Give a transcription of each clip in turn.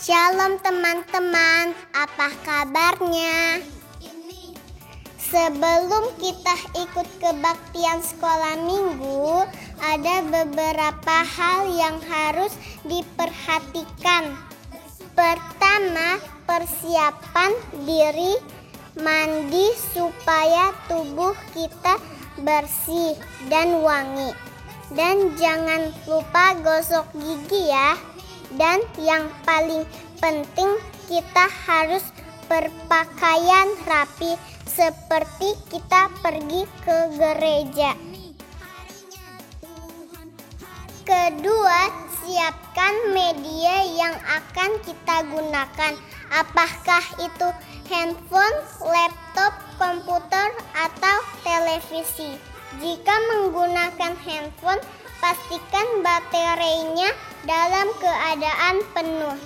Shalom teman-teman, apa kabarnya? Sebelum kita ikut kebaktian sekolah minggu, ada beberapa hal yang harus diperhatikan. Pertama, persiapan diri, mandi supaya tubuh kita bersih dan wangi. Dan jangan lupa gosok gigi ya. Dan yang paling penting, kita harus berpakaian rapi seperti kita pergi ke gereja. Kedua, siapkan media yang akan kita gunakan. Apakah itu handphone, laptop, komputer, atau televisi? Jika menggunakan handphone, pastikan baterainya dalam keadaan penuh.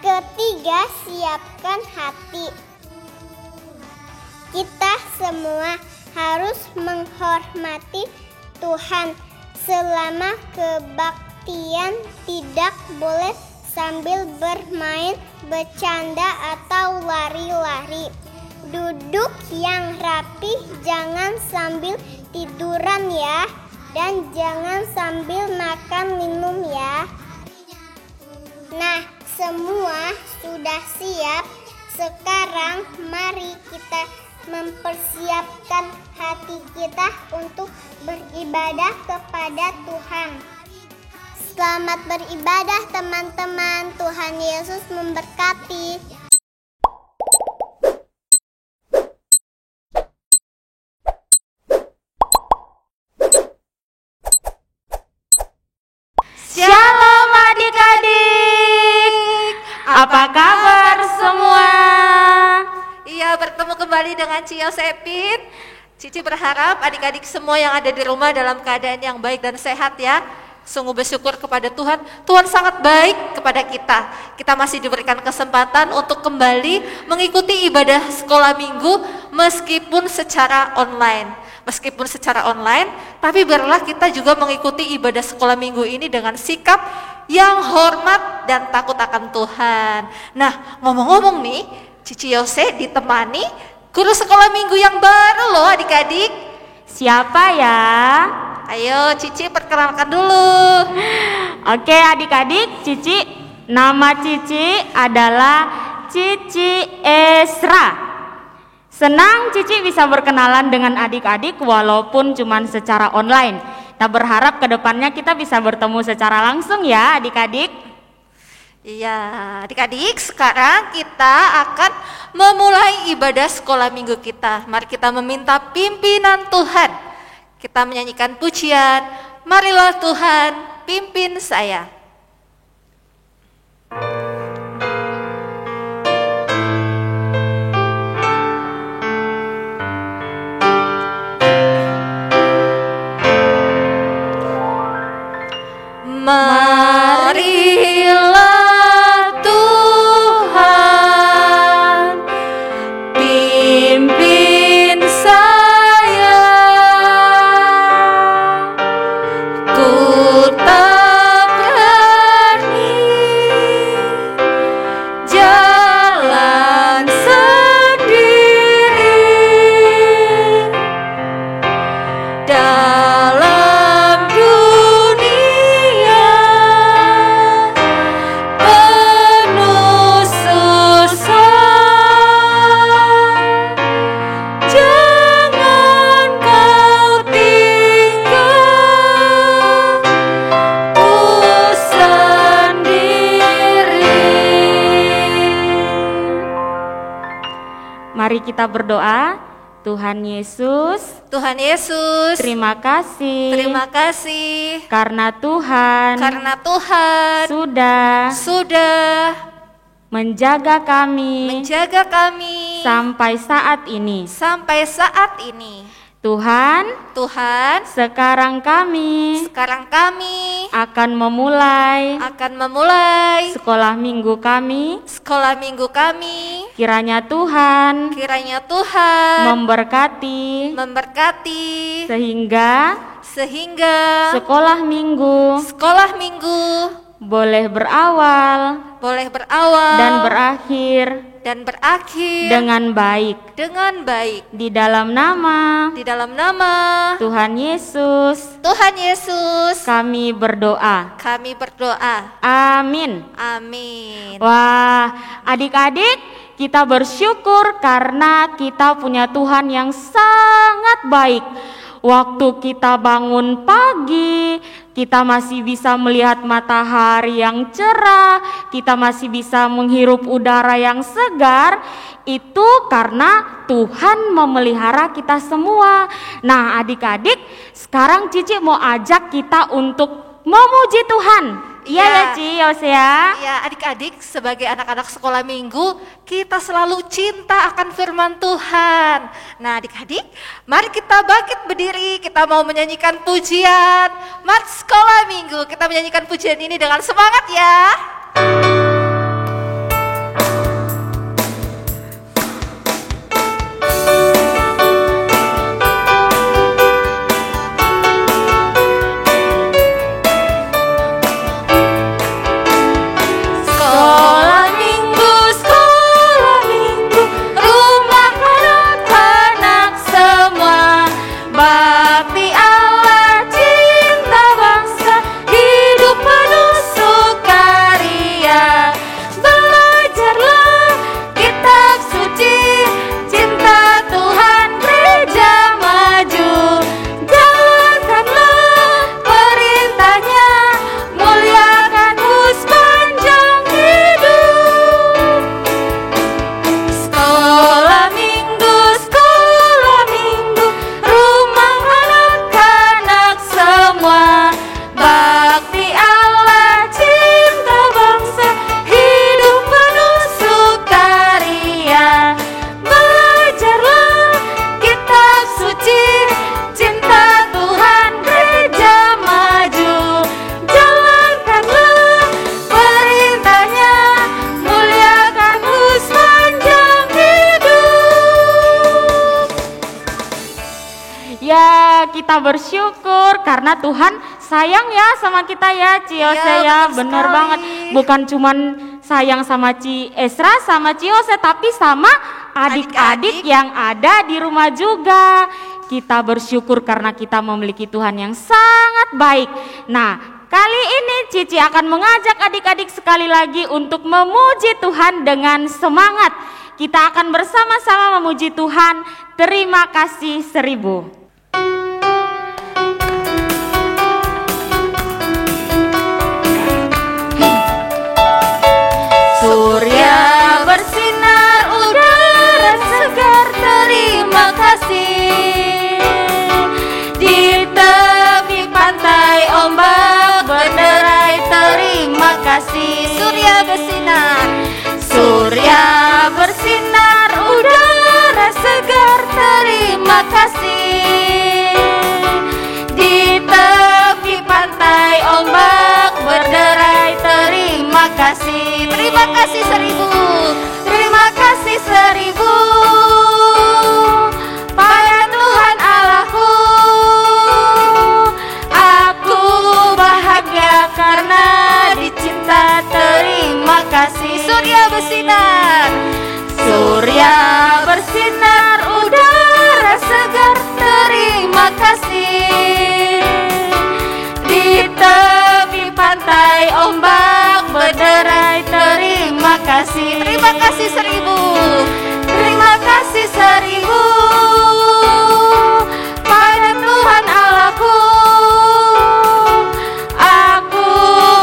Ketiga, siapkan hati. Kita semua harus menghormati Tuhan. Selama kebaktian tidak boleh sambil bermain, bercanda, atau lari-lari. Duduk yang rapi, jangan sambil tiduran ya. Dan jangan sambil makan minum ya. Nah, semua sudah siap. Sekarang mari kita mempersiapkan hati kita untuk beribadah kepada Tuhan. Selamat beribadah teman-teman. Tuhan Yesus memberkati. Shalom adik-adik, apa kabar semua? Iya, bertemu kembali dengan Ci Yosepin. Cici berharap adik-adik semua yang ada di rumah dalam keadaan yang baik dan sehat ya. Sungguh bersyukur kepada Tuhan. Tuhan sangat baik kepada kita. Kita masih diberikan kesempatan untuk kembali mengikuti ibadah sekolah minggu meskipun secara online. Tapi biarlah kita juga mengikuti ibadah sekolah minggu ini dengan sikap yang hormat dan takut akan Tuhan. Nah, ngomong-ngomong nih, Cici Yose ditemani guru sekolah minggu yang baru loh adik-adik. Siapa ya? Ayo Cici perkenalkan dulu. Oke adik-adik, nama Cici adalah Cici Esra. Senang Cici bisa berkenalan dengan adik-adik walaupun cuma secara online. Kita berharap kedepannya kita bisa bertemu secara langsung ya adik-adik. Iya adik-adik, sekarang kita akan memulai ibadah sekolah minggu kita. Mari kita meminta pimpinan Tuhan. Kita menyanyikan pujian, marilah Tuhan pimpin saya. Marilah Tuhan pimpin saya, ku tak berani jalan sendiri dalam dunia penuh susah. Jangan kau tinggal ku sendiri. Mari kita berdoa. Tuhan Yesus, terima kasih karena Tuhan sudah menjaga kami sampai saat ini. Tuhan, sekarang kami akan memulai sekolah minggu kami. Kiranya Tuhan memberkati sehingga sekolah minggu boleh berawal boleh berawal dan berakhir dengan baik di dalam nama Tuhan Yesus kami berdoa. Amin. Wah, adik-adik, kita bersyukur karena kita punya Tuhan yang sangat baik. Waktu kita bangun pagi, kita masih bisa melihat matahari yang cerah, kita masih bisa menghirup udara yang segar. Itu karena Tuhan memelihara kita semua. Nah, adik-adik, sekarang Cici mau ajak kita untuk memuji Tuhan. Iya ya Ci, Yos ya. Iya, adik-adik, sebagai anak-anak sekolah minggu, kita selalu cinta akan firman Tuhan. Nah, adik-adik, mari kita bangkit berdiri, kita mau menyanyikan pujian Mari Sekolah Minggu. Kita menyanyikan pujian ini dengan semangat ya. Kita bersyukur karena Tuhan sayang ya sama kita ya Ciose ya, bener banget. Bukan cuman sayang sama Ci Esra sama Ciose, tapi sama adik-adik yang ada di rumah juga. Kita bersyukur karena kita memiliki Tuhan yang sangat baik. Nah, kali ini Cici akan mengajak adik-adik sekali lagi untuk memuji Tuhan dengan semangat. Kita akan bersama-sama memuji Tuhan. Terima kasih 1000. Surya bersinar, udara segar, terima kasih. Di tepi pantai ombak berderai, terima kasih. Surya bersinar, udara segar, terima kasih. Di tepi pantai ombak berderai, terima kasih. Terima kasih 1000, terima kasih 1000 pada Tuhan Allahku. Aku bahagia karena dicinta, terima kasih. Surya bersinar, udara segar, terima kasih. Di tepi pantai ombak berderai, terima kasih. Terima kasih 1000, terima kasih 1000 pada Tuhan Allahku. Aku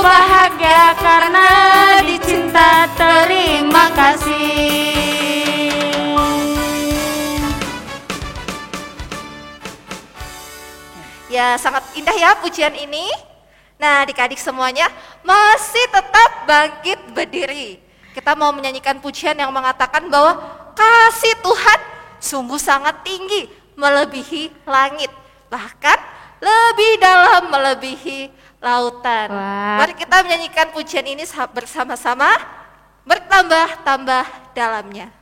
bahagia karena dicinta, terima kasih. Ya, sangat indah ya pujian ini. Nah, adik-adik semuanya masih tetap bangkit berdiri. Kita mau menyanyikan pujian yang mengatakan bahwa kasih Tuhan sungguh sangat tinggi, melebihi langit, bahkan lebih dalam, melebihi lautan. Wah. Mari kita menyanyikan pujian ini bersama-sama, bertambah-tambah dalamnya.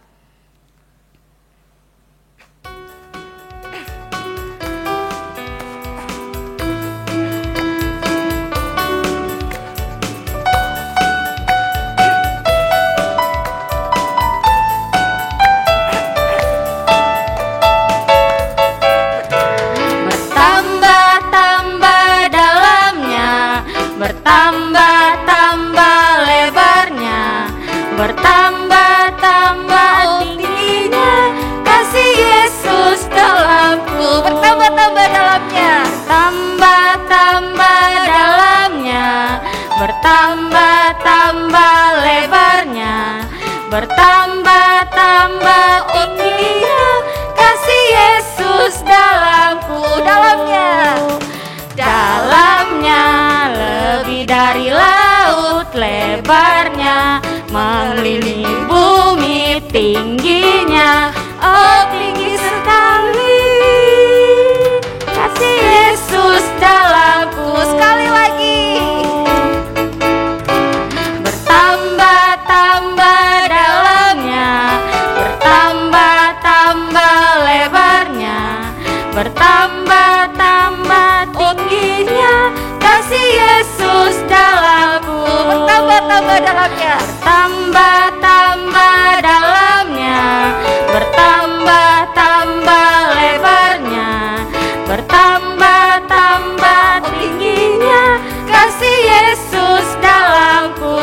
bertambah-tambah lebarnya, bertambah-tambah tingginya, kasih Yesus dalamku, bertambah-tambah dalamnya, bertambah-tambah dalamnya, bertambah-tambah lebarnya, bertambah-tambah tingginya, kasih Yesus dalamku, dalamnya lebih dari laut lebarnya, mengelilingi bumi tingginya, oh tinggi sekali kasih Yesus dalamku. Sekali lagi, bertambah-tambah dalamnya, bertambah-tambah lebarnya, bertambah-tambah tingginya, kasih Yesus dalamku, bertambah-tambah dalamnya, bertambah-tambah dalamnya, bertambah-tambah lebarnya, bertambah-tambah tingginya, kasih Yesus dalamku,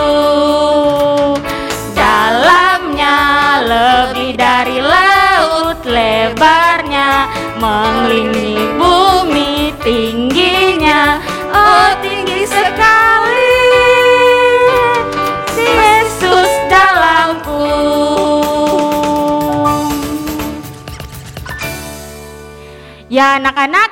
dalamnya lebih dari laut lebarnya, mengelilingi bumi tingginya, oh tinggi sekali si Yesus dalamku. Ya anak-anak,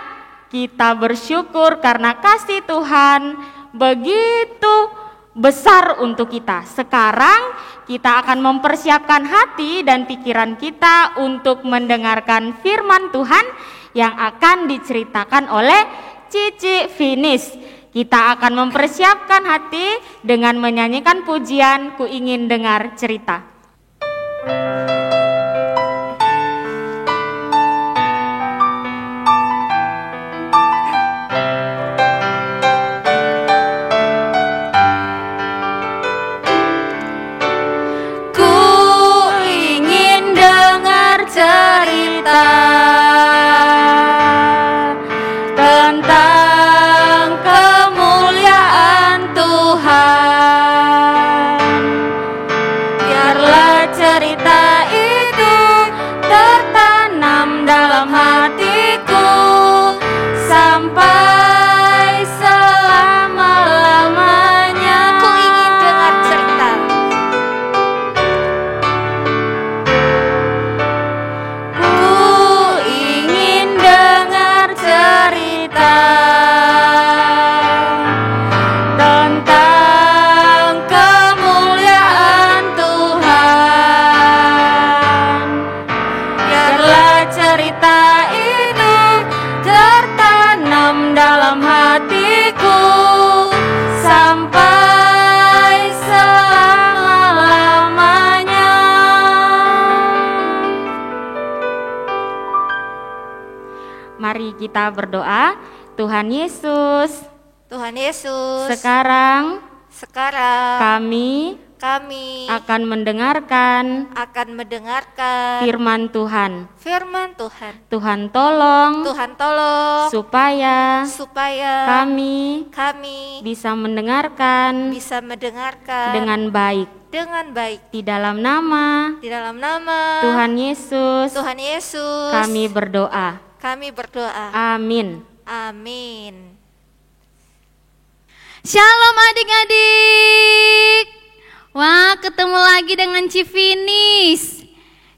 kita bersyukur karena kasih Tuhan begitu besar untuk kita. Sekarang kita akan mempersiapkan hati dan pikiran kita untuk mendengarkan firman Tuhan yang akan diceritakan oleh Cici Finis. Kita akan mempersiapkan hati dengan menyanyikan pujian Ku Ingin Dengar Cerita. Cerita tentang kemuliaan Tuhan, biarlah cerita itu tertanam dalam hatiku sampai selama-lamanya. Ku ingin dengar cerita. Tentang kemuliaan Tuhan, biarlah cerita itu tertanam dalam hatiku sampai selama-lamanya. Mari kita berdoa. Tuhan Yesus, sekarang kami akan mendengarkan firman Tuhan. Tuhan tolong supaya kami bisa mendengarkan dengan baik. Di dalam nama Tuhan Yesus kami berdoa. Amin. Amin. Shalom adik-adik. Wah, ketemu lagi dengan Cifinis.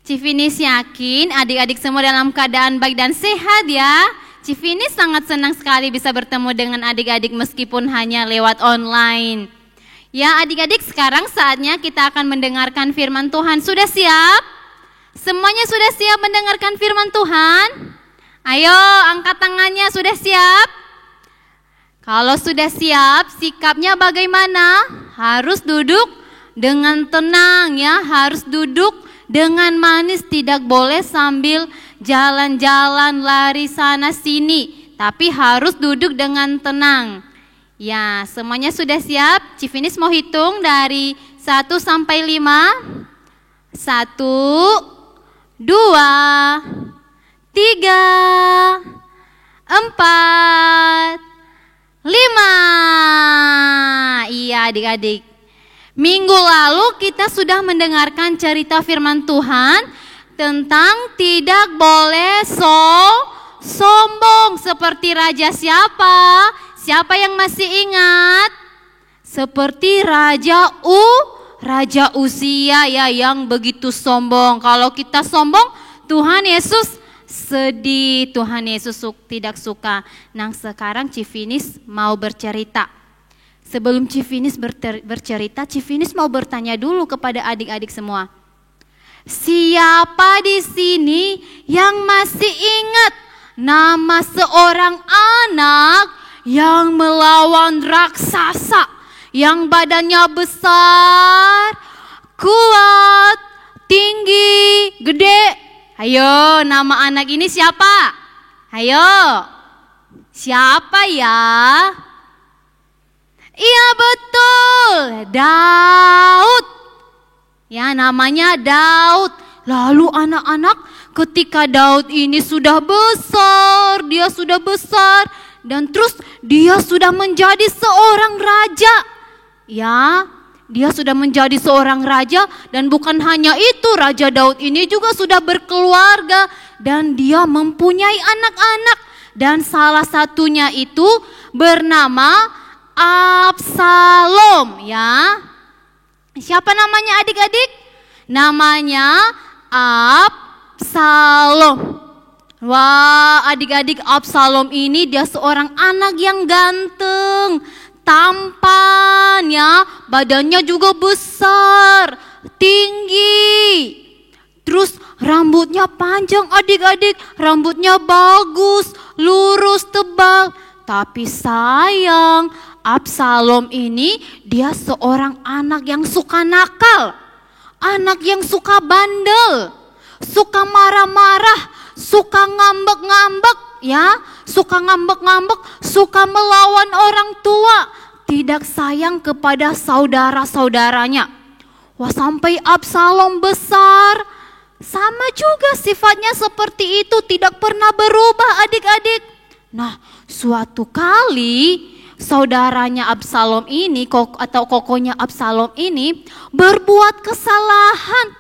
Cifinis yakin adik-adik semua dalam keadaan baik dan sehat ya. Cifinis sangat senang sekali bisa bertemu dengan adik-adik meskipun hanya lewat online. Ya adik-adik, sekarang saatnya kita akan mendengarkan firman Tuhan. Sudah siap? Semuanya sudah siap mendengarkan firman Tuhan? Ayo angkat tangannya, sudah siap? Kalau sudah siap, sikapnya bagaimana? Harus duduk dengan tenang ya, harus duduk dengan manis, tidak boleh sambil jalan-jalan lari sana sini, tapi harus duduk dengan tenang. Ya, semuanya sudah siap? Cifinis mau hitung dari 1 sampai 5. 1, 2, 3, 4, 5. ya adik-adik. Minggu lalu kita sudah mendengarkan cerita firman Tuhan tentang tidak boleh sombong seperti raja siapa? Siapa yang masih ingat? Seperti Raja Uzia ya, yang begitu sombong. Kalau kita sombong, Tuhan Yesus sedih, Tuhan Yesus tidak suka. Nah, sekarang Civinis mau bercerita. Sebelum Civinis bercerita, Civinis mau bertanya dulu kepada adik-adik semua. Siapa di sini yang masih ingat nama seorang anak yang melawan raksasa, yang badannya besar, kuat, tinggi, gede? Ayo, nama anak ini siapa? Ayo, siapa ya? Iya betul, Daud. Ya, namanya Daud. Lalu anak-anak, ketika Daud ini sudah besar, dia sudah besar, dan terus dia sudah menjadi seorang raja. Ya, dia sudah menjadi seorang raja, dan bukan hanya itu, Raja Daud ini juga sudah berkeluarga dan dia mempunyai anak-anak, dan salah satunya itu bernama Absalom ya. Siapa namanya adik-adik? Namanya Absalom. Wah, adik-adik, Absalom ini dia seorang anak yang ganteng, tampan ya, badannya juga besar, tinggi. Terus rambutnya panjang adik-adik, rambutnya bagus, lurus, tebal. Tapi sayang, Absalom ini dia seorang anak yang suka nakal, anak yang suka bandel, suka marah-marah, suka ngambek-ngambek ya, suka ngambek-ngambek, suka melawan orang tua, tidak sayang kepada saudara-saudaranya. Wah, sampai Absalom besar, sama juga sifatnya seperti itu, tidak pernah berubah adik-adik. Nah, suatu kali saudaranya Absalom ini atau kokonya Absalom ini berbuat kesalahan.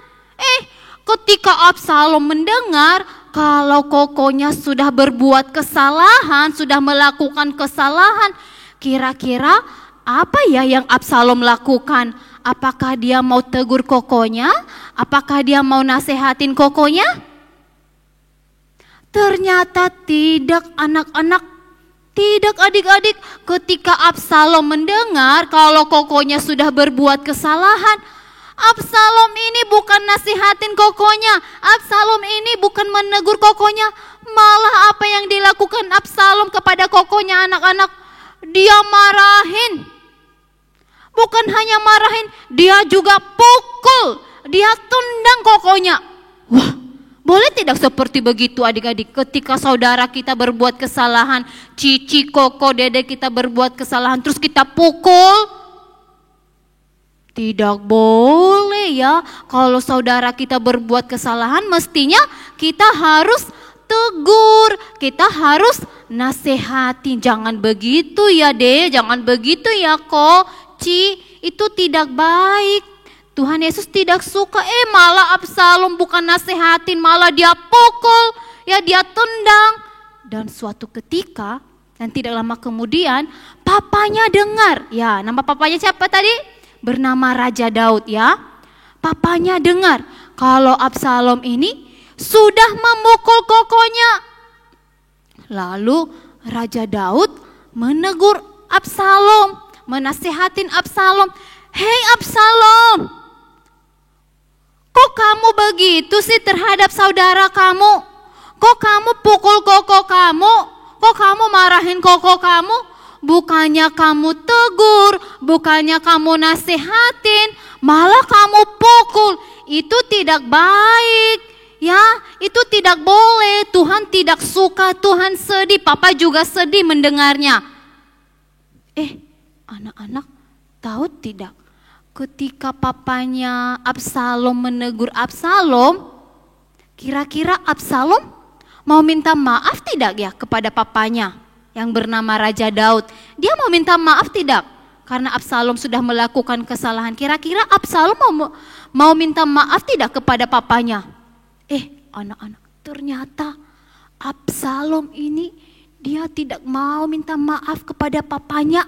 Ketika Absalom mendengar kalau kokonya sudah berbuat kesalahan, sudah melakukan kesalahan, kira-kira apa ya yang Absalom lakukan? Apakah dia mau tegur kokonya? Apakah dia mau nasehatin kokonya? Ternyata tidak anak-anak, tidak adik-adik. Ketika Absalom mendengar kalau kokonya sudah berbuat kesalahan, Absalom ini bukan nasihatin kokonya, Absalom ini bukan menegur kokonya. Malah apa yang dilakukan Absalom kepada kokonya anak-anak? Dia marahin. Bukan hanya marahin, dia juga pukul, dia tendang kokonya. Wah, boleh tidak seperti begitu adik-adik? Ketika saudara kita berbuat kesalahan, cici, koko, dede kita berbuat kesalahan, terus kita pukul? Tidak boleh ya. Kalau saudara kita berbuat kesalahan, mestinya kita harus tegur, kita harus nasihati. Jangan begitu ya deh, jangan begitu ya kok, Ci, itu tidak baik. Tuhan Yesus tidak suka. Malah Absalom bukan nasihatin, malah dia pukul, ya dia tendang. Dan suatu ketika, dan tidak lama kemudian, papanya dengar. Ya, nama papanya siapa tadi? Bernama Raja Daud ya. Papanya dengar kalau Absalom ini sudah memukul kokonya. Lalu Raja Daud menegur Absalom, menasihatin Absalom. Hei Absalom, kok kamu begitu sih terhadap saudara kamu? Kok kamu pukul koko kamu? Kok kamu marahin koko kamu? Bukannya kamu tegur, bukannya kamu nasihatin, malah kamu pukul. Itu tidak baik, ya. Itu tidak boleh. Tuhan tidak suka, Tuhan sedih. Papa juga sedih mendengarnya. Anak-anak tahu tidak? Ketika papanya Absalom menegur Absalom, kira-kira Absalom mau minta maaf tidak ya kepada papanya yang bernama Raja Daud? Dia mau minta maaf tidak? karena Absalom sudah melakukan kesalahan. Kira-kira Absalom mau minta maaf tidak kepada papanya? Anak-anak, ternyata Absalom ini dia tidak mau minta maaf kepada papanya.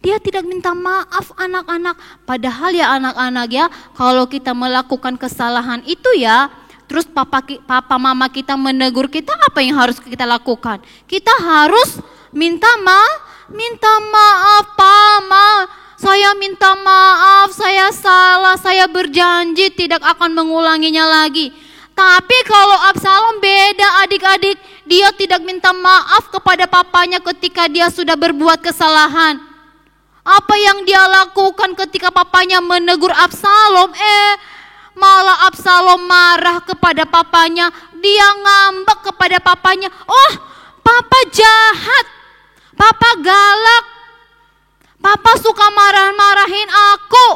Dia tidak minta maaf anak-anak. Padahal ya anak-anak ya, kalau kita melakukan kesalahan itu ya, terus papa mama kita menegur kita, apa yang harus kita lakukan? Kita harus minta maaf, Mama. Saya minta maaf, saya salah, saya berjanji tidak akan mengulanginya lagi. Tapi kalau Absalom beda adik-adik, dia tidak minta maaf kepada papanya ketika dia sudah berbuat kesalahan. Apa yang dia lakukan ketika papanya menegur Absalom? Malah Absalom marah kepada papanya, dia ngambek kepada papanya. Oh, papa jahat, papa galak, papa suka marah-marahin aku.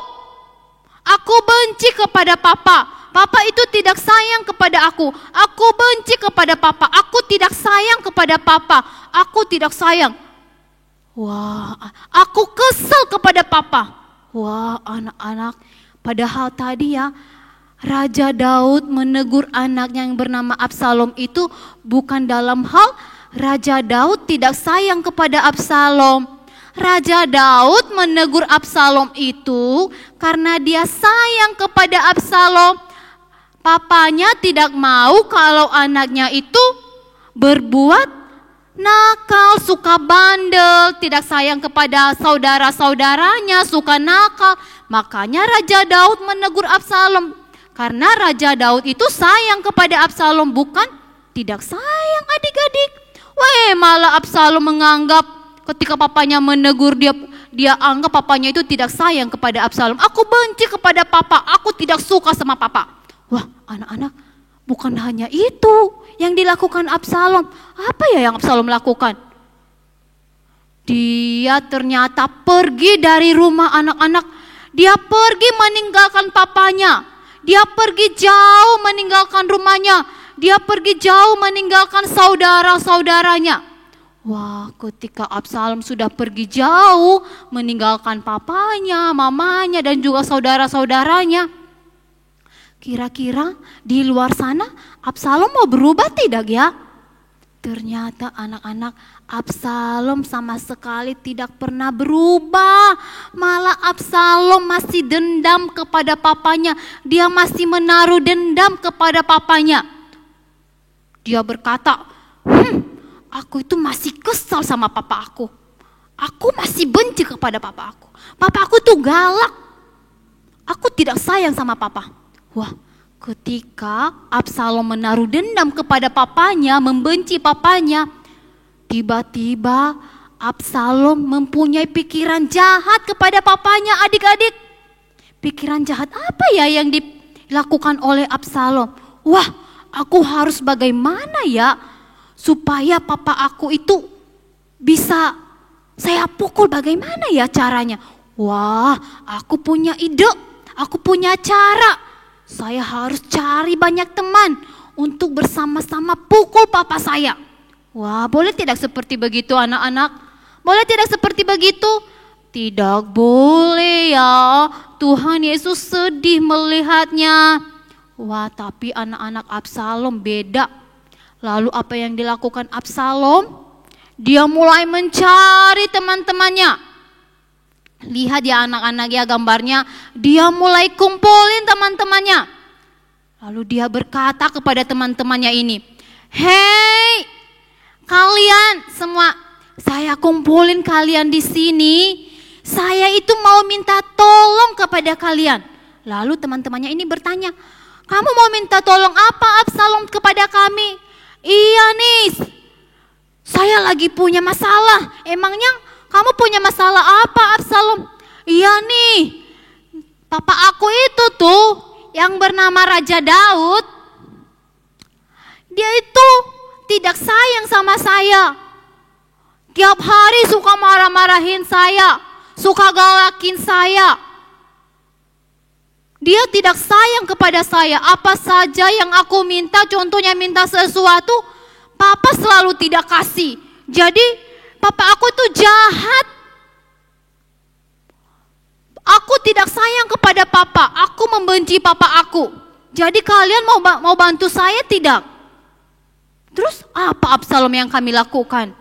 Aku benci kepada papa. Papa itu tidak sayang kepada aku. Aku benci kepada papa. Aku tidak sayang kepada papa. Aku tidak sayang. Wah, aku kesal kepada papa. Wah, anak-anak, padahal tadi ya, Raja Daud menegur anaknya yang bernama Absalom itu bukan dalam hal Raja Daud tidak sayang kepada Absalom. Raja Daud menegur Absalom itu karena dia sayang kepada Absalom. Papanya tidak mau kalau anaknya itu berbuat nakal, suka bandel, tidak sayang kepada saudara-saudaranya, suka nakal. Makanya Raja Daud menegur Absalom. Karena Raja Daud itu sayang kepada Absalom, bukan tidak sayang adik-adik. Malah Absalom menganggap ketika papanya menegur dia anggap papanya itu tidak sayang kepada Absalom. Aku benci kepada papa, aku tidak suka sama papa. Wah, anak-anak, bukan hanya itu yang dilakukan Absalom. Apa ya yang Absalom lakukan? Dia ternyata pergi dari rumah anak-anak. Dia pergi meninggalkan papanya. Dia pergi jauh meninggalkan rumahnya. Dia pergi jauh meninggalkan saudara-saudaranya. Wah, ketika Absalom sudah pergi jauh meninggalkan papanya, mamanya, dan juga saudara-saudaranya, kira-kira di luar sana Absalom mau berubah tidak ya? Ternyata anak-anak, Absalom sama sekali tidak pernah berubah. Malah Absalom masih dendam kepada papanya. Dia masih menaruh dendam kepada papanya. Dia berkata, aku itu masih kesal sama papa aku. Aku masih benci kepada papa aku. Papa aku tuh galak. Aku tidak sayang sama papa. Wah, ketika Absalom menaruh dendam kepada papanya, membenci papanya, tiba-tiba Absalom mempunyai pikiran jahat kepada papanya adik-adik. Pikiran jahat apa ya yang dilakukan oleh Absalom? Wah, aku harus bagaimana ya supaya papa aku itu bisa saya pukul, bagaimana ya caranya? Wah, aku punya ide, aku punya cara. Saya harus cari banyak teman untuk bersama-sama pukul papa saya. Wah, boleh tidak seperti begitu anak-anak? Boleh tidak seperti begitu? Tidak boleh ya, Tuhan Yesus sedih melihatnya. Wah, tapi anak-anak Absalom beda. Lalu apa yang dilakukan Absalom? Dia mulai mencari teman-temannya. Lihat ya anak-anak ya gambarnya, dia mulai kumpulin teman-temannya. Lalu dia berkata kepada teman-temannya ini, "Hei, kalian semua, saya kumpulin kalian di sini. Saya itu mau minta tolong kepada kalian." Lalu teman-temannya ini bertanya, "Kamu mau minta tolong apa Absalom kepada kami?" "Iya nih, saya lagi punya masalah." "Emangnya kamu punya masalah apa Absalom?" "Iya nih, papa aku itu tuh yang bernama Raja Daud, dia itu tidak sayang sama saya. Tiap hari suka marah-marahin saya, suka galakin saya. Dia tidak sayang kepada saya. Apa saja yang aku minta, contohnya minta sesuatu, papa selalu tidak kasih. Jadi papa aku tuh jahat." tidak sayang kepada papa, aku membenci papa aku. Jadi kalian mau bantu saya tidak? Terus apa Absalom yang kami lakukan?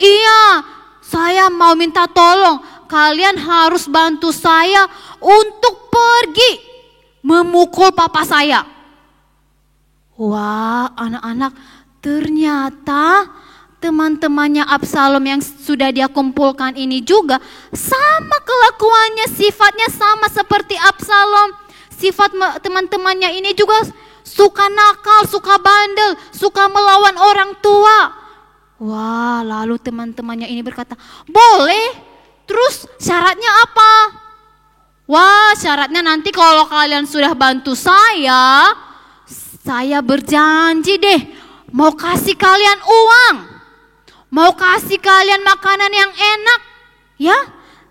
Iya, saya mau minta tolong, kalian harus bantu saya untuk pergi memukul papa saya. Wah, anak-anak, ternyata teman-temannya Absalom yang sudah dia kumpulkan ini juga sama kelakuannya, sifatnya sama seperti Absalom. Sifat teman-temannya ini juga suka nakal, suka bandel, suka melawan orang tua. Wah, lalu teman-temannya ini berkata, boleh, terus syaratnya apa? Wah, syaratnya nanti kalau kalian sudah bantu saya berjanji deh mau kasih kalian uang, mau kasih kalian makanan yang enak, ya.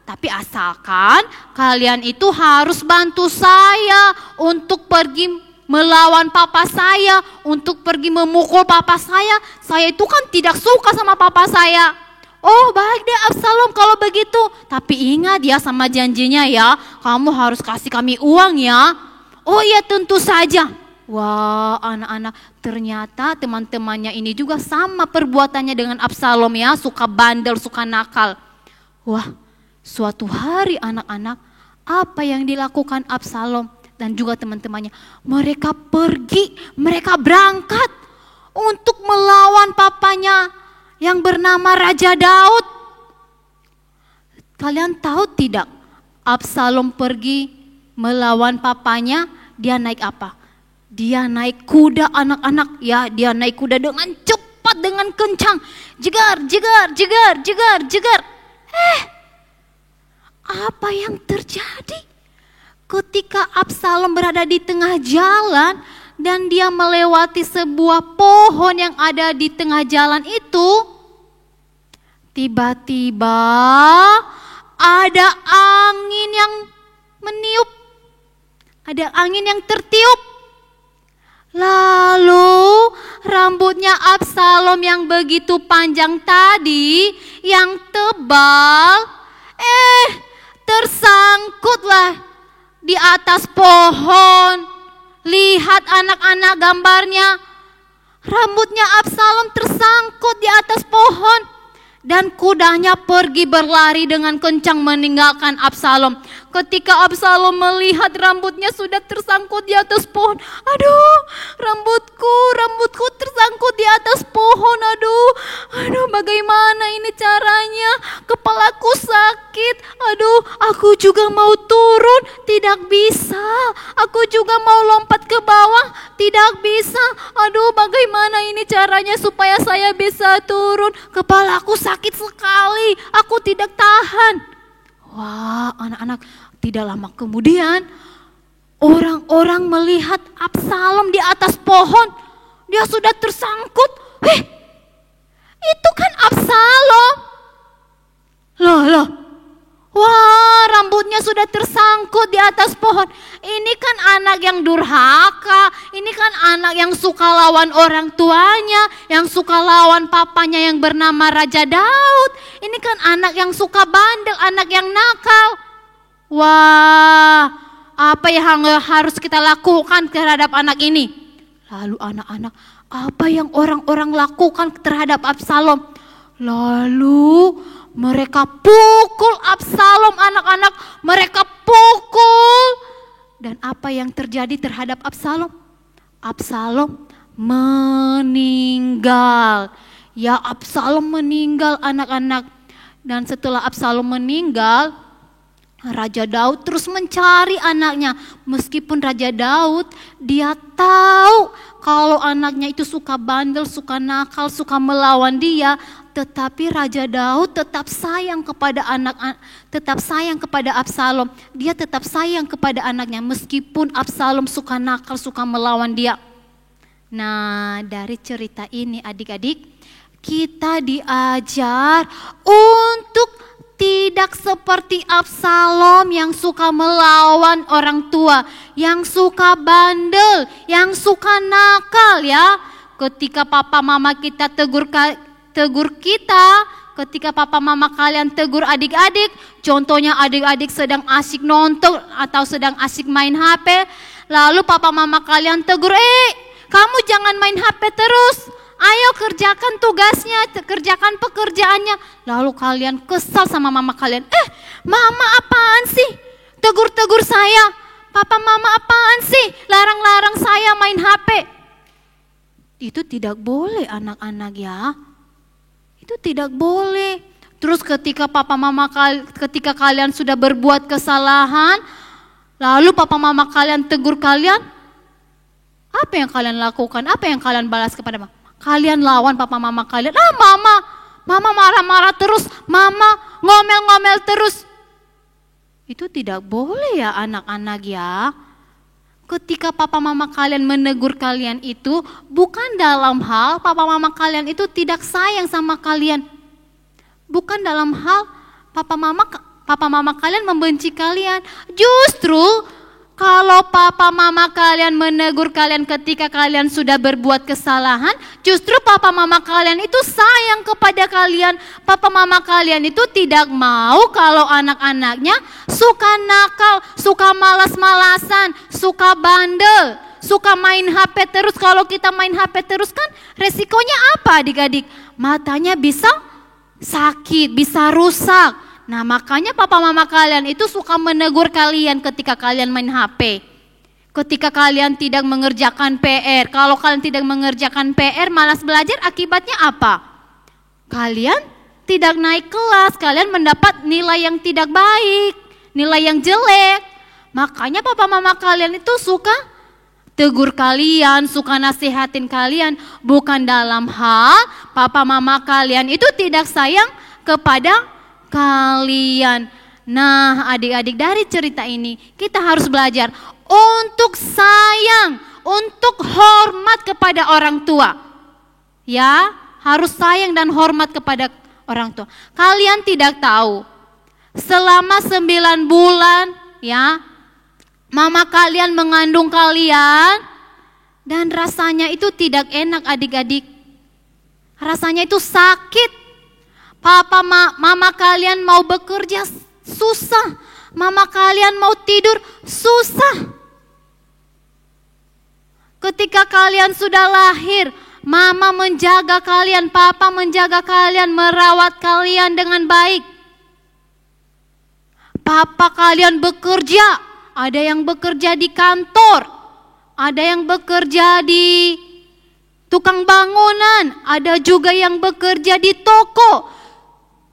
Tapi asalkan kalian itu harus bantu saya untuk pergi melawan papa saya, untuk pergi memukul papa saya. Saya itu kan tidak suka sama papa saya. Oh, baik deh Absalom kalau begitu. Tapi ingat ya sama janjinya ya, kamu harus kasih kami uang ya. Oh iya, tentu saja. Wah, anak-anak, ternyata teman-temannya ini juga sama perbuatannya dengan Absalom ya, suka bandel, suka nakal. Wah, suatu hari anak-anak, apa yang dilakukan Absalom dan juga teman-temannya? Mereka pergi, mereka berangkat untuk melawan papanya yang bernama Raja Daud. Kalian tahu tidak, Absalom pergi melawan papanya, dia naik apa? Dia naik kuda anak-anak, ya, dia naik kuda dengan cepat, dengan kencang. Jegar, jegar, jegar, jegar, jegar. Apa yang terjadi? Ketika Absalom berada di tengah jalan dan dia melewati sebuah pohon yang ada di tengah jalan itu, tiba-tiba ada angin yang meniup, ada angin yang tertiup. Lalu rambutnya Absalom yang begitu panjang tadi, yang tebal, tersangkutlah di atas pohon. Lihat anak-anak gambarnya, rambutnya Absalom tersangkut di atas pohon. Dan kudanya pergi berlari dengan kencang meninggalkan Absalom. Ketika Absalom melihat rambutnya sudah tersangkut di atas pohon. Aduh, rambutku tersangkut di atas pohon. Aduh, bagaimana ini caranya? Kepalaku sakit. Aduh, aku juga mau turun, tidak bisa. Aku juga mau lompat ke bawah, tidak bisa. Aduh, bagaimana ini caranya supaya saya bisa turun? Kepalaku sakit sekali, aku tidak tahan. Wah, anak-anak, tidak lama kemudian orang-orang melihat Absalom di atas pohon. Dia sudah tersangkut. Itu kan Absalom. Loh. Wah, rambutnya sudah tersangkut di atas pohon. Ini kan anak yang durhaka. Ini kan anak yang suka lawan orang tuanya, yang suka lawan papanya yang bernama Raja Daud. Ini kan anak yang suka bandel, anak yang nakal. Wah, apa yang harus kita lakukan terhadap anak ini? Lalu anak-anak, apa yang orang-orang lakukan terhadap Absalom? Lalu mereka pukul Absalom, anak-anak, mereka pukul. Dan apa yang terjadi terhadap Absalom? Absalom meninggal. Ya, Absalom meninggal, anak-anak. Dan setelah Absalom meninggal, Raja Daud terus mencari anaknya. Meskipun Raja Daud dia tahu kalau anaknya itu suka bandel, suka nakal, suka melawan dia, tetapi Raja Daud tetap sayang kepada tetap sayang kepada Absalom. Dia tetap sayang kepada anaknya meskipun Absalom suka nakal, suka melawan dia. Nah, dari cerita ini adik-adik, kita diajar untuk tidak seperti Absalom yang suka melawan orang tua, yang suka bandel, yang suka nakal ya. Ketika papa mama kita tegur kita, ketika papa mama kalian tegur adik-adik, contohnya adik-adik sedang asik nonton atau sedang asik main HP, lalu papa mama kalian tegur, kamu jangan main HP terus, ayo kerjakan tugasnya, kerjakan pekerjaannya. Lalu kalian kesal sama mama kalian, mama apaan sih, tegur-tegur saya, papa mama apaan sih, larang-larang saya main HP. Itu tidak boleh anak-anak ya. Itu tidak boleh. Terus ketika papa mama ketika kalian sudah berbuat kesalahan, lalu papa mama kalian tegur kalian, apa yang kalian lakukan? Apa yang kalian balas kepada mama? Kalian lawan papa mama kalian. Mama marah-marah terus, mama ngomel-ngomel terus. Itu tidak boleh ya anak-anak ya. Ketika papa mama kalian menegur kalian itu bukan dalam hal papa mama kalian itu tidak sayang sama kalian. Bukan dalam hal papa mama kalian membenci kalian. Justru kalau papa mama kalian menegur kalian ketika kalian sudah berbuat kesalahan, justru papa mama kalian itu sayang kepada kalian. Papa mama kalian itu tidak mau kalau anak-anaknya suka nakal, suka malas-malasan, suka bandel, suka main HP terus. Kalau kita main HP terus kan resikonya apa adik-adik? Matanya bisa sakit, bisa rusak. Nah makanya papa mama kalian itu suka menegur kalian ketika kalian main HP. Ketika kalian tidak mengerjakan PR. Kalau kalian tidak mengerjakan PR, malas belajar, akibatnya apa? Kalian tidak naik kelas, kalian mendapat nilai yang tidak baik, nilai yang jelek. Makanya papa mama kalian itu suka tegur kalian, suka nasihatin kalian. Bukan dalam hal papa mama kalian itu tidak sayang kepada kalian. Nah adik-adik, dari cerita ini kita harus belajar untuk sayang, untuk hormat kepada orang tua. Ya, harus sayang dan hormat kepada orang tua. Kalian tidak tahu, selama 9 bulan ya, mama kalian mengandung kalian dan rasanya itu tidak enak adik-adik. Rasanya itu sakit. Mama kalian mau bekerja susah, mama kalian mau tidur susah. Ketika kalian sudah lahir, mama menjaga kalian, papa menjaga kalian, merawat kalian dengan baik. Papa kalian bekerja, ada yang bekerja di kantor, ada yang bekerja di tukang bangunan, ada juga yang bekerja di toko.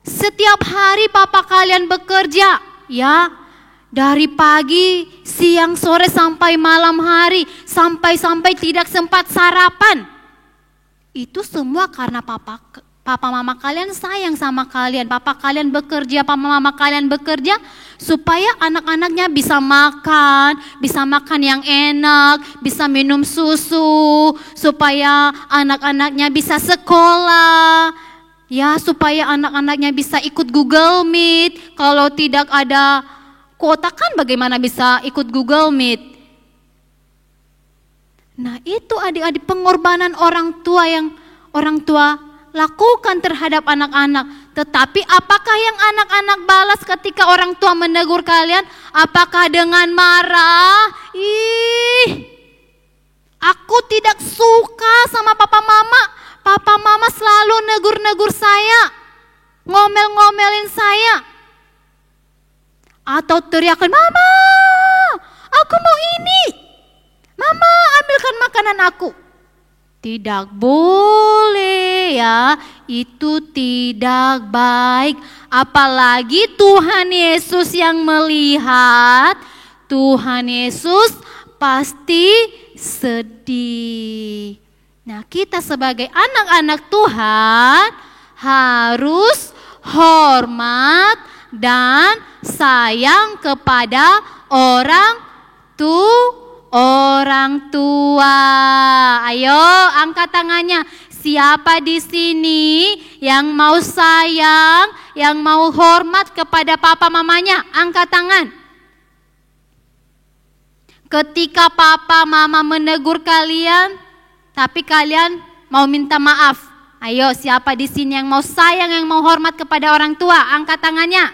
Setiap hari papa kalian bekerja, ya, dari pagi, siang, sore sampai malam hari, sampai tidak sempat sarapan. Itu semua karena papa mama kalian sayang sama kalian. Papa kalian bekerja, papa mama kalian bekerja supaya anak-anaknya bisa makan yang enak, bisa minum susu, supaya anak-anaknya bisa sekolah. Ya, supaya anak-anaknya bisa ikut Google Meet. Kalau tidak ada kuota kan bagaimana bisa ikut Google Meet? Nah, itu adik-adik pengorbanan orang tua yang orang tua lakukan terhadap anak-anak. Tetapi apakah yang anak-anak balas ketika orang tua menegur kalian? Apakah dengan marah? Aku tidak suka sama papa mama. Papa mama selalu negur-negur saya, ngomel-ngomelin saya. Atau teriakan, mama, aku mau ini. Mama, ambilkan makanan aku. Tidak boleh ya, itu tidak baik. Apalagi Tuhan Yesus yang melihat, Tuhan Yesus pasti sedih. Nah, kita sebagai anak-anak Tuhan harus hormat dan sayang kepada orang tua. Ayo angkat tangannya. Siapa di sini yang mau sayang, yang mau hormat kepada papa mamanya? Angkat tangan. Ketika papa mama menegur kalian, tapi kalian mau minta maaf. Ayo, siapa di sini yang mau sayang, yang mau hormat kepada orang tua? Angkat tangannya.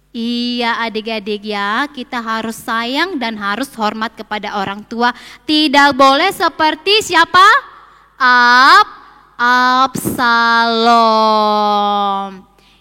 Iya adik-adik ya, kita harus sayang dan harus hormat kepada orang tua. Tidak boleh seperti siapa? Absalom.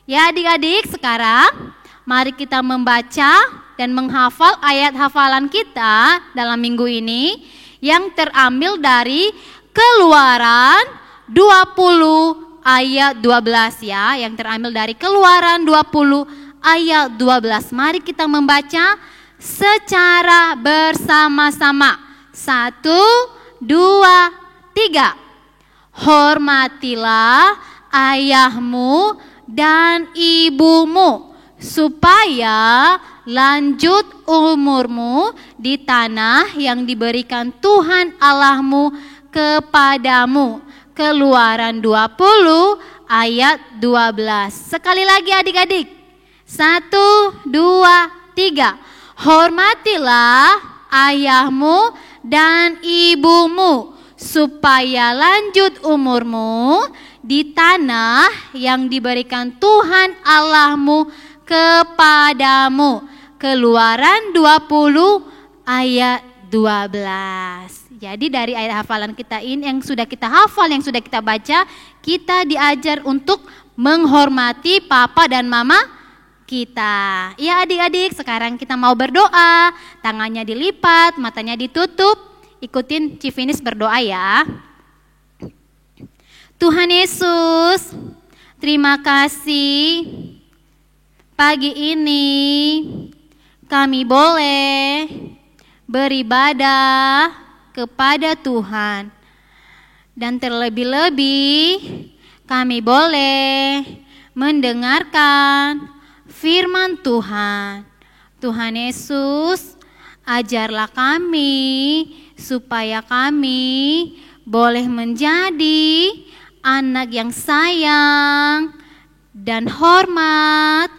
Ya adik-adik, sekarang mari kita membaca dan menghafal ayat hafalan kita dalam minggu ini yang terambil dari Keluaran 20 ayat 12 ya, yang terambil dari Keluaran 20 ayat 12. Mari kita membaca secara bersama-sama. 1, 2, 3. Hormatilah ayahmu dan ibumu, supaya lanjut umurmu di tanah yang diberikan Tuhan Allahmu kepadamu. Keluaran 20 ayat 12. Sekali lagi adik-adik. 1, 2, 3. Hormatilah ayahmu dan ibumu, supaya lanjut umurmu di tanah yang diberikan Tuhan Allahmu kepadamu. Keluaran 20 ayat 12. Jadi dari ayat hafalan kita ini yang sudah kita hafal, yang sudah kita baca, kita diajar untuk menghormati papa dan mama kita. Ya adik-adik, sekarang kita mau berdoa. Tangannya dilipat, matanya ditutup. Ikutin Civinis berdoa ya. Tuhan Yesus, terima kasih pagi ini kami boleh beribadah kepada Tuhan, dan terlebih-lebih kami boleh mendengarkan firman Tuhan. Tuhan Yesus, ajarlah kami supaya kami boleh menjadi anak yang sayang dan hormat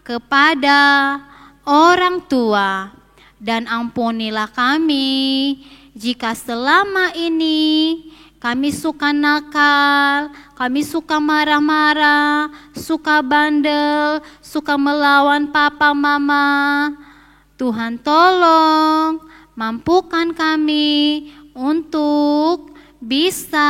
kepada orang tua, dan ampunilah kami jika selama ini kami suka nakal, kami suka marah-marah, suka bandel, suka melawan papa mama. Tuhan tolong mampukan kami untuk bisa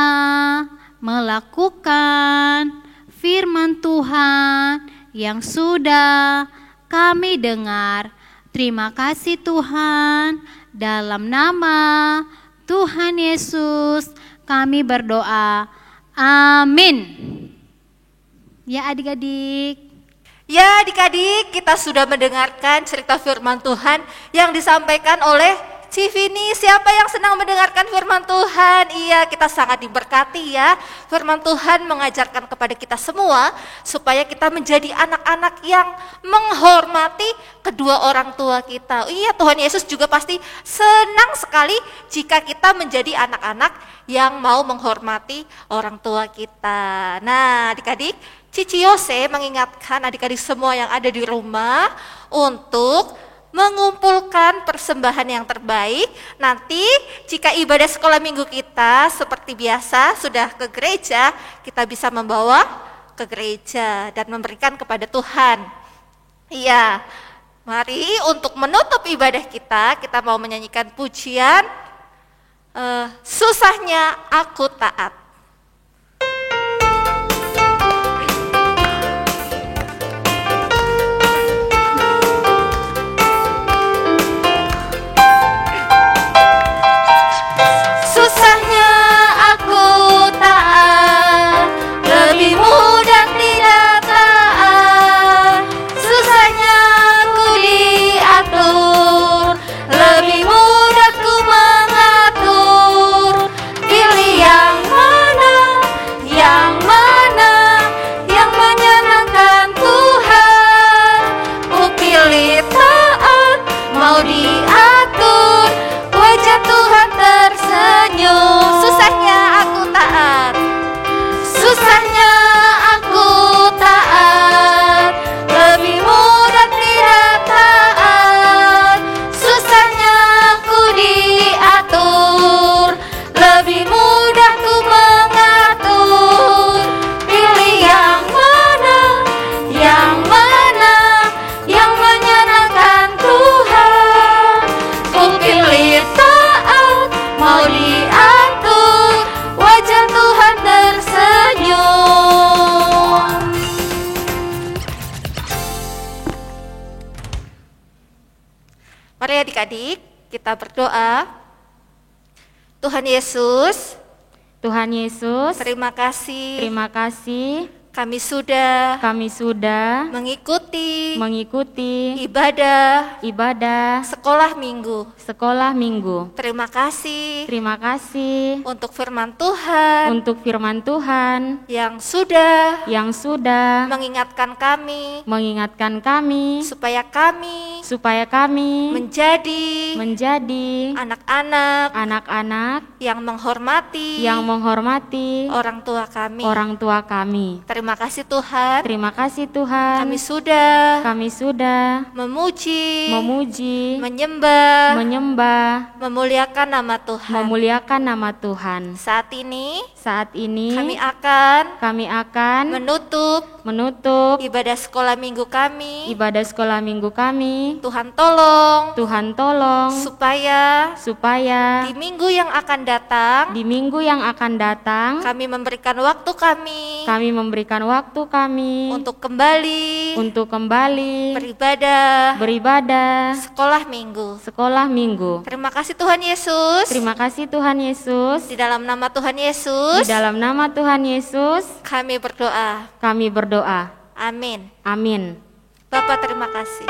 melakukan firman Tuhan yang sudah kami dengar. Terima kasih Tuhan, dalam nama Tuhan Yesus kami berdoa. Amin. Ya adik-adik. Ya adik-adik, kita sudah mendengarkan cerita firman Tuhan yang disampaikan oleh Civini. Siapa yang senang mendengarkan firman Tuhan? Iya, kita sangat diberkati ya. Firman Tuhan mengajarkan kepada kita semua supaya kita menjadi anak-anak yang menghormati kedua orang tua kita. Iya, Tuhan Yesus juga pasti senang sekali jika kita menjadi anak-anak yang mau menghormati orang tua kita. Nah, adik-adik, Cici Yose mengingatkan adik-adik semua yang ada di rumah untuk mengumpulkan persembahan yang terbaik. Nanti jika ibadah sekolah minggu kita seperti biasa sudah ke gereja, kita bisa membawa ke gereja dan memberikan kepada Tuhan. Iya, mari untuk menutup ibadah kita mau menyanyikan pujian Susahnya Aku Taat. Lebih mudah ku mengatur, pilih yang adik-adik, kita berdoa. Tuhan Yesus, terima kasih kami sudah mengikuti ibadah sekolah minggu. Terima kasih Untuk firman Tuhan yang sudah mengingatkan kami supaya kami menjadi anak-anak yang menghormati orang tua kami. Terima kasih Tuhan. Kami sudah memuji, menyembah, memuliakan nama Tuhan. Saat ini kami akan menutup ibadah sekolah minggu kami. Tuhan tolong supaya di minggu yang akan datang kami memberikan waktu kami untuk kembali beribadah sekolah minggu. Terima kasih Tuhan Yesus. Di dalam nama Tuhan Yesus kami berdoa. Amin. Bapak, terima kasih.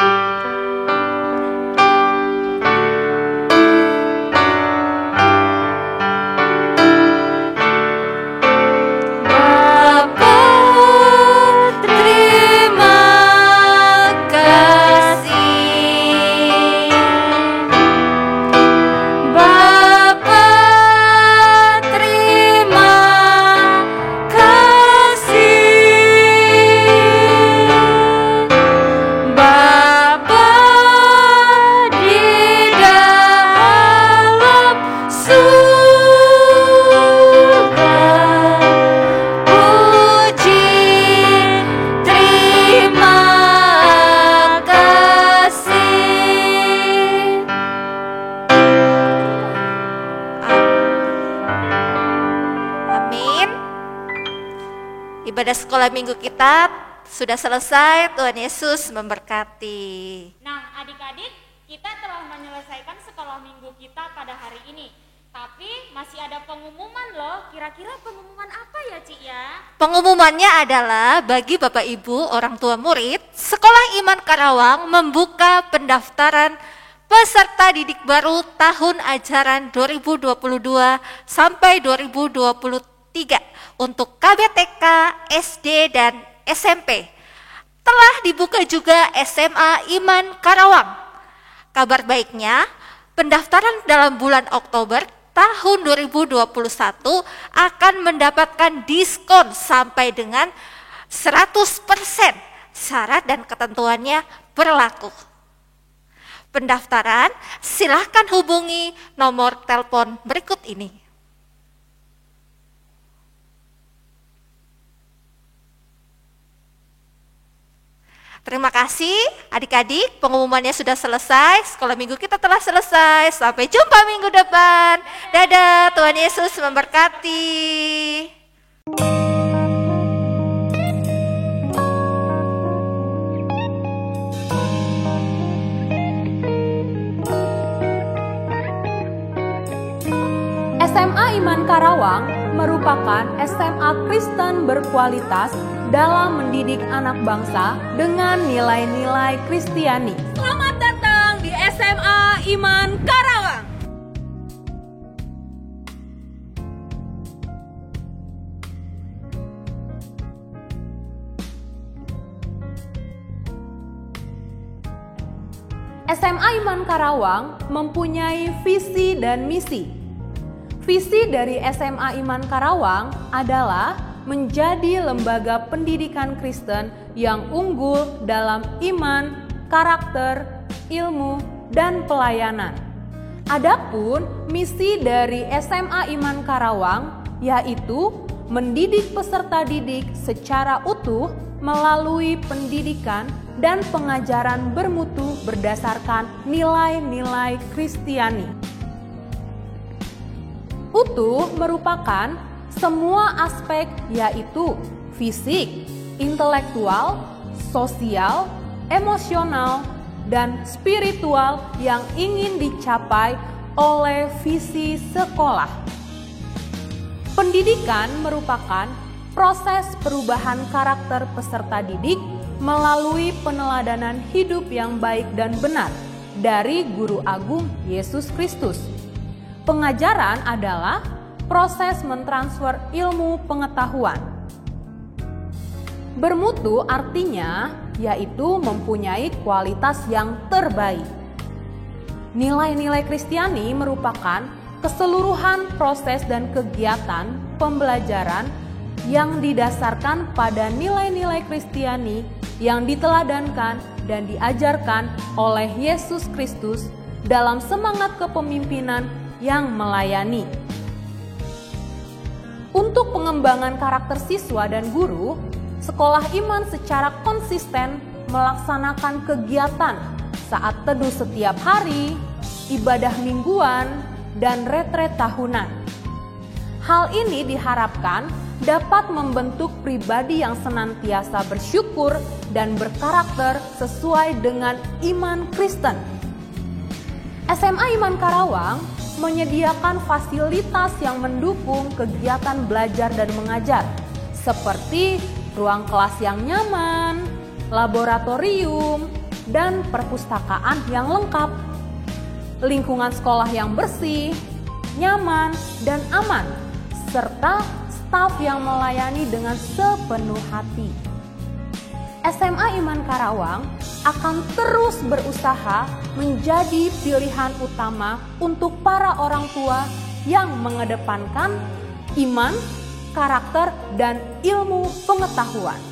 Ibadah sekolah minggu kita sudah selesai. Tuhan Yesus memberkati. Nah, adik-adik, kita telah menyelesaikan sekolah minggu kita pada hari ini. Tapi masih ada pengumuman loh. Kira-kira pengumuman apa ya, Ci ya? Pengumumannya adalah bagi Bapak Ibu orang tua murid, Sekolah Iman Karawang membuka pendaftaran peserta didik baru tahun ajaran 2022 sampai 2023 untuk KBTK, SD, dan SMP. Telah dibuka juga SMA Iman Karawang. Kabar baiknya, pendaftaran dalam bulan Oktober tahun 2021 akan mendapatkan diskon sampai dengan 100%. Syarat dan ketentuannya berlaku. Pendaftaran silakan hubungi nomor telepon berikut ini. Terima kasih adik-adik, pengumumannya sudah selesai, sekolah minggu kita telah selesai. Sampai jumpa minggu depan. Dadah, Tuhan Yesus memberkati. SMA Iman Karawang merupakan SMA Kristen berkualitas dalam mendidik anak bangsa dengan nilai-nilai Kristiani. Selamat datang di SMA Iman Karawang. SMA Iman Karawang mempunyai visi dan misi. Visi dari SMA Iman Karawang adalah menjadi lembaga pendidikan Kristen yang unggul dalam iman, karakter, ilmu, dan pelayanan. Adapun misi dari SMA Iman Karawang yaitu mendidik peserta didik secara utuh melalui pendidikan dan pengajaran bermutu berdasarkan nilai-nilai Kristiani. Utuh merupakan semua aspek yaitu fisik, intelektual, sosial, emosional, dan spiritual yang ingin dicapai oleh visi sekolah. Pendidikan merupakan proses perubahan karakter peserta didik melalui peneladanan hidup yang baik dan benar dari Guru Agung Yesus Kristus. Pengajaran adalah proses mentransfer ilmu pengetahuan. Bermutu artinya yaitu mempunyai kualitas yang terbaik. Nilai-nilai Kristiani merupakan keseluruhan proses dan kegiatan pembelajaran yang didasarkan pada nilai-nilai Kristiani yang diteladankan dan diajarkan oleh Yesus Kristus dalam semangat kepemimpinan yang melayani. Untuk pengembangan karakter siswa dan guru, Sekolah Iman secara konsisten melaksanakan kegiatan saat teduh setiap hari, ibadah mingguan, dan retret tahunan. Hal ini diharapkan dapat membentuk pribadi yang senantiasa bersyukur dan berkarakter sesuai dengan iman Kristen. SMA Iman Karawang menyediakan fasilitas yang mendukung kegiatan belajar dan mengajar, seperti ruang kelas yang nyaman, laboratorium, dan perpustakaan yang lengkap. Lingkungan sekolah yang bersih, nyaman, dan aman, serta staf yang melayani dengan sepenuh hati. SMA Iman Karawang akan terus berusaha menjadi pilihan utama untuk para orang tua yang mengedepankan iman, karakter, dan ilmu pengetahuan.